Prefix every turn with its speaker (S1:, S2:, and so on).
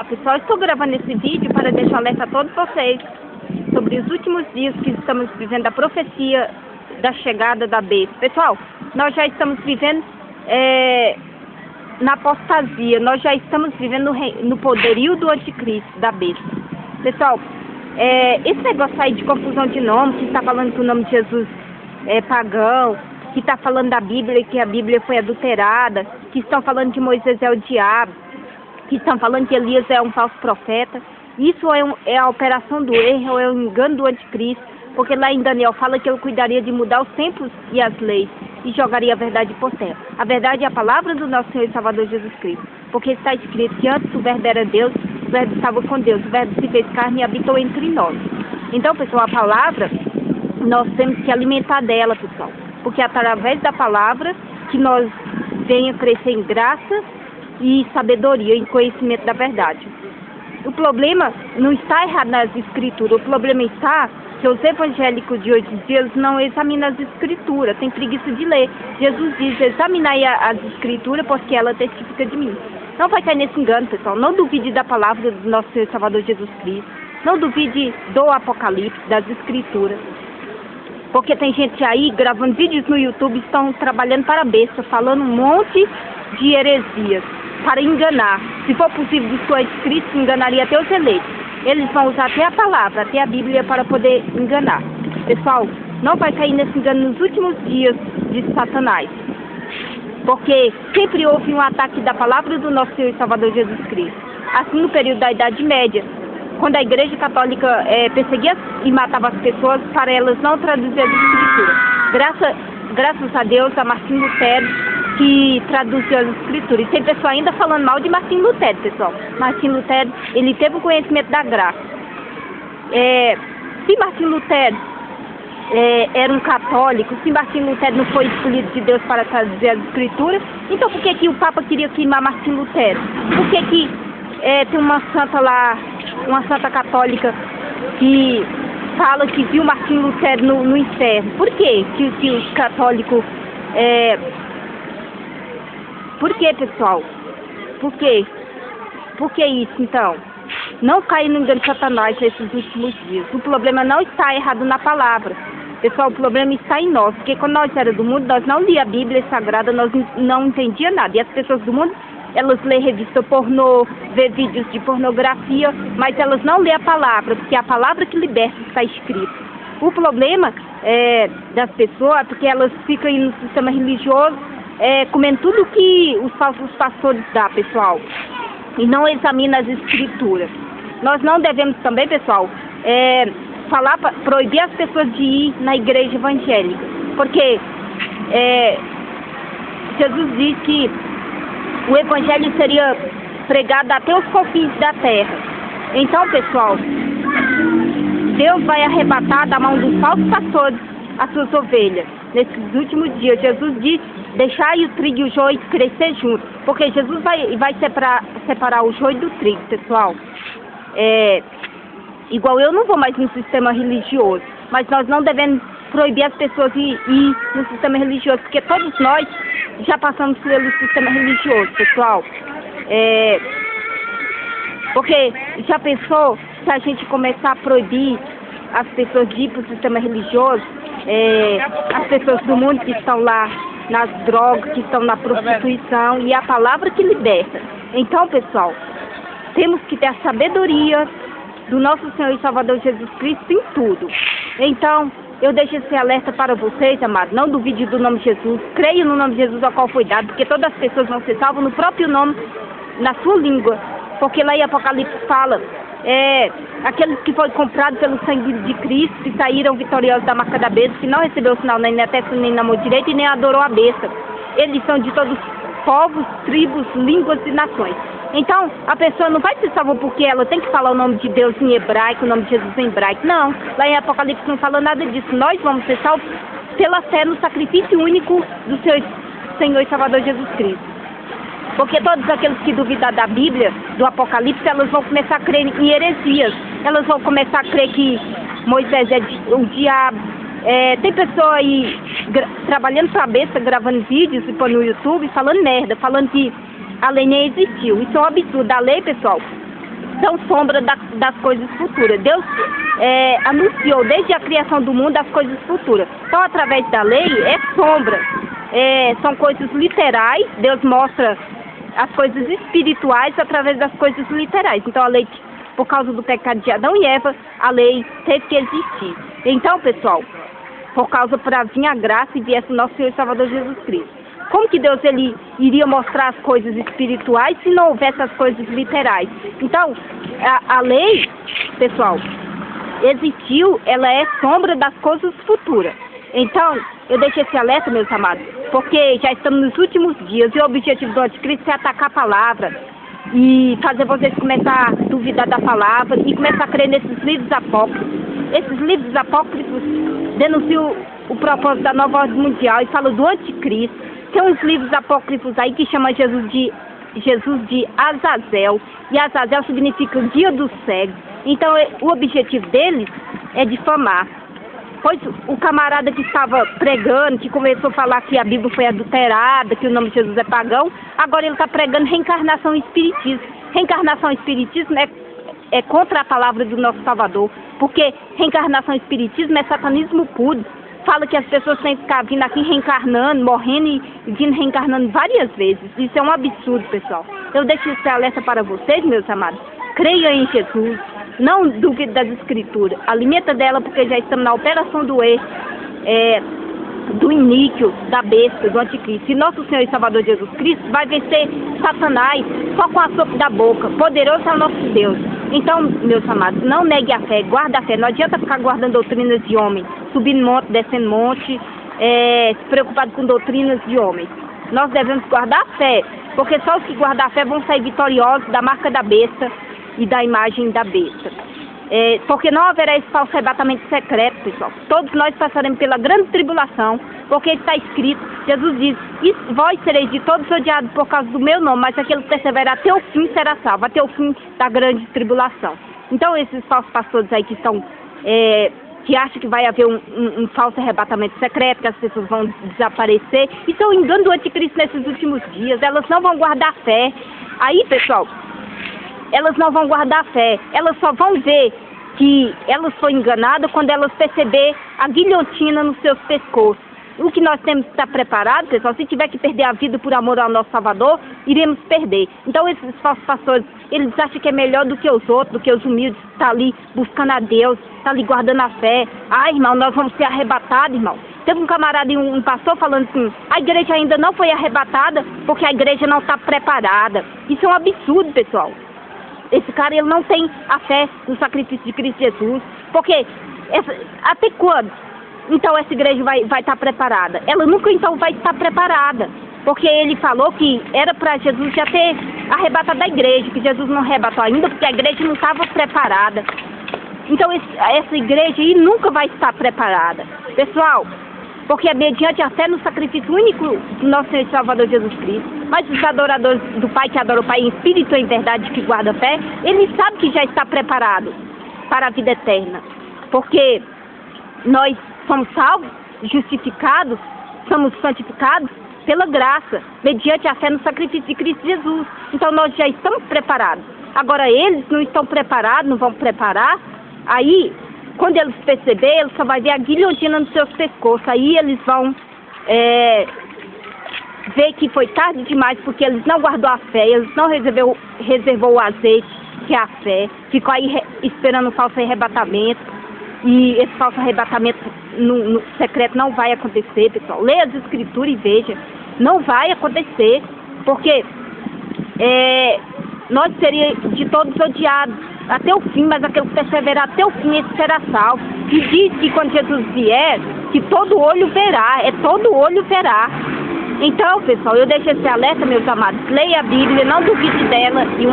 S1: Olá pessoal, estou gravando esse vídeo para deixar um alerta a todos vocês sobre os últimos dias que estamos vivendo a profecia da chegada da besta. Pessoal, nós já estamos vivendo na apostasia, nós já estamos vivendo no poderio do anticristo, da besta. Pessoal, esse negócio aí de confusão de nome, que está falando que o nome de Jesus é pagão, que está falando da Bíblia, que a Bíblia foi adulterada, que estão falando que Moisés é o diabo, que estão falando que Elias é um falso profeta. Isso é a operação do erro, é o engano do anticristo, porque lá em Daniel fala que ele cuidaria de mudar os tempos e as leis e jogaria a verdade por terra. A verdade é a palavra do nosso Senhor e Salvador Jesus Cristo, porque está escrito que antes o verbo era Deus, o verbo estava com Deus, o verbo se fez carne e habitou entre nós. Então, pessoal, a palavra, nós temos que alimentar dela, pessoal, porque é através da palavra que nós venha crescer em graça e sabedoria e conhecimento da verdade. O problema não está errado nas escrituras, o problema está que os evangélicos de hoje em dia não examinam as escrituras, têm preguiça de ler. Jesus diz: examinai as escrituras porque ela testifica de mim. Não vai cair nesse engano, pessoal. Não duvide da palavra do nosso Senhor e Salvador Jesus Cristo. Não duvide do Apocalipse, das escrituras. Porque tem gente aí gravando vídeos no YouTube, estão trabalhando para a besta, falando um monte de heresias para enganar. Se for possível, diz que o anticristo enganaria até os eleitos. Eles vão usar até a palavra, até a Bíblia para poder enganar. Pessoal, não vai cair nesse engano nos últimos dias de Satanás. Porque sempre houve um ataque da palavra do nosso Senhor e Salvador Jesus Cristo. Assim, no período da Idade Média, quando a Igreja Católica perseguia e matava as pessoas, para elas não traduzir as escrituras. Graças a Deus, a Martim Lutero, que traduziu as escrituras. E tem pessoa ainda falando mal de Martim Lutero, pessoal. Martim Lutero, ele teve o conhecimento da graça. Se Martim Lutero era um católico, se Martim Lutero não foi escolhido de Deus para traduzir as escrituras, então por que o Papa queria queimar Martim Lutero? Por que tem uma santa lá, uma santa católica, que fala que viu Martim Lutero no inferno? Por quê que os católicos... Por que, pessoal? Por quê? Por que isso, então? Não cair no engano de Satanás nesses últimos dias. O problema não está errado na palavra. Pessoal, o problema está em nós. Porque quando nós éramos do mundo, nós não lia a Bíblia Sagrada, nós não entendia nada. E as pessoas do mundo, elas lêem revista pornô, vê vídeos de pornografia, mas elas não lêem a palavra, porque é a palavra que liberta está escrito. O problema das pessoas é porque elas ficam aí no sistema religioso, comendo tudo que os falsos pastores dão, pessoal, e não examina as escrituras. Nós não devemos também, pessoal, proibir as pessoas de ir na igreja evangélica, porque Jesus diz que o evangelho seria pregado até os confins da terra. Então, pessoal, Deus vai arrebatar da mão dos falsos pastores as suas ovelhas. Nesses últimos dias, Jesus disse: deixai o trigo e o joio crescer juntos, porque Jesus vai separar o joio do trigo, pessoal. Igual eu não vou mais no sistema religioso, mas nós não devemos proibir as pessoas de ir no sistema religioso, porque todos nós já passamos pelo sistema religioso, pessoal. Porque já pensou se a gente começar a proibir as pessoas de ir para o sistema religioso, as pessoas do mundo que estão lá nas drogas, que estão na prostituição, e a palavra que liberta. Então, pessoal, temos que ter a sabedoria do nosso Senhor e Salvador Jesus Cristo em tudo. Então, eu deixo esse alerta para vocês, amados. Não duvide do nome de Jesus. Creia no nome de Jesus ao qual foi dado, porque todas as pessoas vão ser salvas no próprio nome, na sua língua. Porque lá em Apocalipse fala, aqueles que foram comprados pelo sangue de Cristo, que saíram vitoriosos da marca da besta, que não recebeu o sinal nem na testa nem na mão direita e nem adorou a besta. Eles são de todos os povos, tribos, línguas e nações. Então, a pessoa não vai ser salva porque ela tem que falar o nome de Deus em hebraico, o nome de Jesus em hebraico. Não, lá em Apocalipse não fala nada disso. Nós vamos ser salvos pela fé no sacrifício único do Senhor e Salvador Jesus Cristo. Porque todos aqueles que duvidam da Bíblia, do Apocalipse, elas vão começar a crer em heresias. Elas vão começar a crer que Moisés é o diabo. Tem pessoa aí trabalhando para a besta, gravando vídeos e põe no YouTube, falando merda, falando que a lei nem existiu. Isso é um absurdo. A lei, pessoal, são sombra das coisas futuras. Deus anunciou desde a criação do mundo as coisas futuras. Então, através da lei, é sombra. São coisas literais. Deus mostra as coisas espirituais através das coisas literais. Então, a lei, por causa do pecado de Adão e Eva, a lei teve que existir. Então, pessoal, por causa para vir a graça e viesse o nosso Senhor e Salvador Jesus Cristo. Como que Deus ele iria mostrar as coisas espirituais se não houvesse as coisas literais? Então, a lei, pessoal, existiu, ela é sombra das coisas futuras. Então, eu deixo esse alerta, meus amados, porque já estamos nos últimos dias e o objetivo do anticristo é atacar a palavra e fazer vocês começar a duvidar da palavra e começar a crer nesses livros apócrifos. Esses livros apócrifos denunciam o propósito da nova ordem mundial e falam do anticristo. Tem uns livros apócrifos aí que chamam Jesus de Azazel, e Azazel significa o dia do cego. Então, o objetivo deles é difamar. Pois o camarada que estava pregando, que começou a falar que a Bíblia foi adulterada, que o nome de Jesus é pagão, agora ele está pregando reencarnação e espiritismo. Reencarnação e espiritismo é contra a palavra do nosso Salvador, porque reencarnação e espiritismo é satanismo puro. Fala que as pessoas têm que ficar vindo aqui reencarnando, morrendo e vindo reencarnando várias vezes. Isso é um absurdo, pessoal. Eu deixo esse alerta para vocês, meus amados. Creiam em Jesus. Não duvide das Escrituras. Alimenta dela, porque já estamos na operação do do iníquio, da besta, do anticristo. E nosso Senhor e Salvador Jesus Cristo vai vencer Satanás só com a sopro da boca. Poderoso é o nosso Deus. Então, meus amados, não negue a fé, guarda a fé. Não adianta ficar guardando doutrinas de homens, subindo monte, descendo monte, se preocupado com doutrinas de homens. Nós devemos guardar a fé, porque só os que guardam a fé vão sair vitoriosos da marca da besta e da imagem da besta. Porque não haverá esse falso arrebatamento secreto, pessoal. Todos nós passaremos pela grande tribulação, porque está escrito, Jesus diz, vós sereis de todos odiados por causa do meu nome, mas aquele que perseverar até o fim será salvo, até o fim da grande tribulação. Então, esses falsos pastores aí que estão, que acham que vai haver um falso arrebatamento secreto, que as pessoas vão desaparecer, isso é um engano do anticristo nesses últimos dias. Elas não vão guardar a fé. Aí, pessoal, elas não vão guardar a fé, elas só vão ver que elas foram enganadas quando elas perceberem a guilhotina nos seus pescoços. O que nós temos que estar preparados, pessoal, se tiver que perder a vida por amor ao nosso Salvador, iremos perder. Então, esses falsos pastores, eles acham que é melhor do que os outros, do que os humildes, tá ali buscando a Deus, tá ali guardando a fé. Ai, irmão, nós vamos ser arrebatados, irmão. Teve um camarada e um pastor falando assim, a igreja ainda não foi arrebatada porque a igreja não está preparada. Isso é um absurdo, pessoal. Esse cara, ele não tem a fé no sacrifício de Cristo Jesus. Porque, até quando? Então, essa igreja vai estar preparada? Ela nunca, então, vai estar preparada. Porque ele falou que era para Jesus já ter arrebatado a igreja, que Jesus não arrebatou ainda, porque a igreja não estava preparada. Então, essa igreja aí nunca vai estar preparada. Pessoal, porque é mediante a fé no sacrifício único do nosso Senhor e Salvador Jesus Cristo. Mas os adoradores do Pai, que adoram o Pai em espírito e em verdade, que guardam a fé, eles sabem que já está preparado para a vida eterna. Porque nós somos salvos, justificados, somos santificados pela graça, mediante a fé no sacrifício de Cristo Jesus. Então nós já estamos preparados. Agora eles não estão preparados, não vão preparar. Aí, quando eles perceberem, eles só vão ver a guilhotina nos seus pescoços. Aí eles vão ver que foi tarde demais, porque eles não guardou a fé, eles não reservou o azeite, que é a fé. Ficou aí esperando o falso arrebatamento. E esse falso arrebatamento no secreto não vai acontecer, pessoal. Leia as Escrituras e veja. Não vai acontecer, porque nós seríamos de todos odiados até o fim, mas aquele que perseverar até o fim, esse será salvo. E diz que quando Jesus vier, que todo olho verá, todo olho verá. Então, pessoal, eu deixo esse alerta, meus amados. Leia a Bíblia, não duvide dela. E